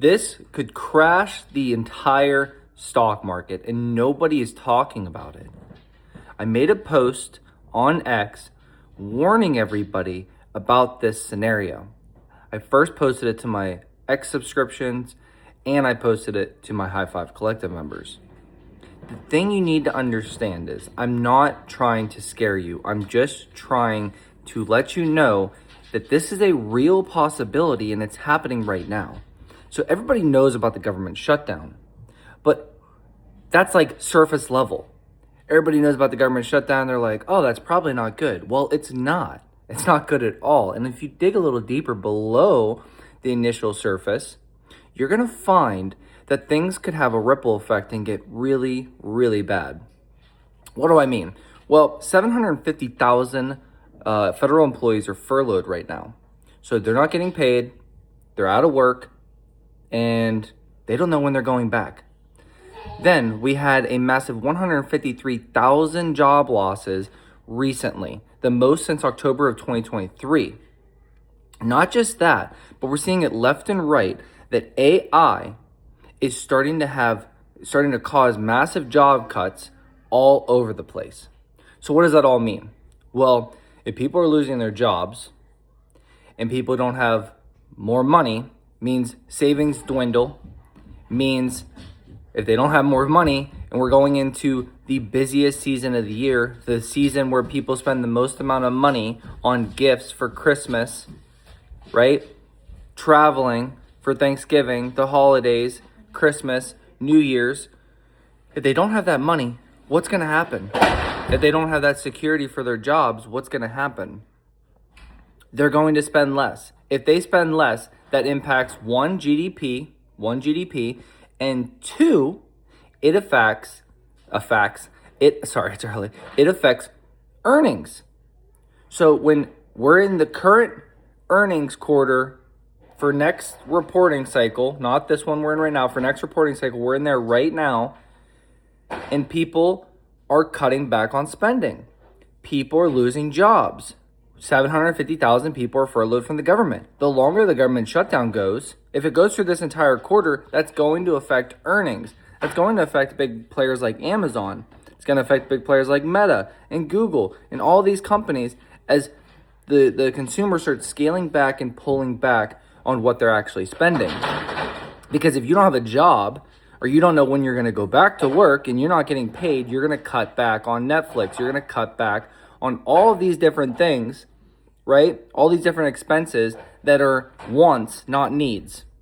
This could crash the entire stock market and nobody is talking about it. I made a post on X warning everybody about this scenario. I first posted it to my X subscriptions and I posted it to my High Five Collective members. The thing you need to understand is I'm not trying to scare you. I'm just trying to let you know that this is a real possibility and it's happening right now. So everybody knows about the government shutdown, but that's like surface level. Everybody knows about the government shutdown. They're like, oh, that's probably not good. Well, it's not. It's not good at all. And if you dig a little deeper below the initial surface, you're going to find that things could have a ripple effect and get really, really bad. What do I mean? Well, 750,000 federal employees are furloughed right now. So they're not getting paid, they're out of work, and they don't know when they're going back. Then we had a massive 153,000 job losses recently, the most since October of 2023. Not just that, but we're seeing it left and right that AI is starting to cause massive job cuts all over the place. So what does that all mean? Well, if people are losing their jobs and people don't have more money, means savings dwindle, means if they don't have more money and we're going into the busiest season of the year, the season where people spend the most amount of money on gifts for Christmas, right? Traveling for Thanksgiving, the holidays, Christmas, New Year's. If they don't have that money, what's going to happen? If they don't have that security for their jobs, what's going to happen? They're going to spend less. If they spend less, that impacts GDP, and two, it affects earnings. So when we're in the current earnings quarter for next reporting cycle, not this one we're in right now, for next reporting cycle, we're in there right now, and people are cutting back on spending. People are losing jobs. 750,000 people are furloughed from the government. The longer the government shutdown goes, if it goes through this entire quarter, that's going to affect earnings. That's going to affect big players like Amazon. It's going to affect big players like Meta and Google and all these companies as the consumer starts scaling back and pulling back on what they're actually spending. Because if you don't have a job or you don't know when you're going to go back to work and you're not getting paid, you're going to cut back on Netflix. You're going to cut back on all of these different things, right? All these different expenses that are wants, not needs.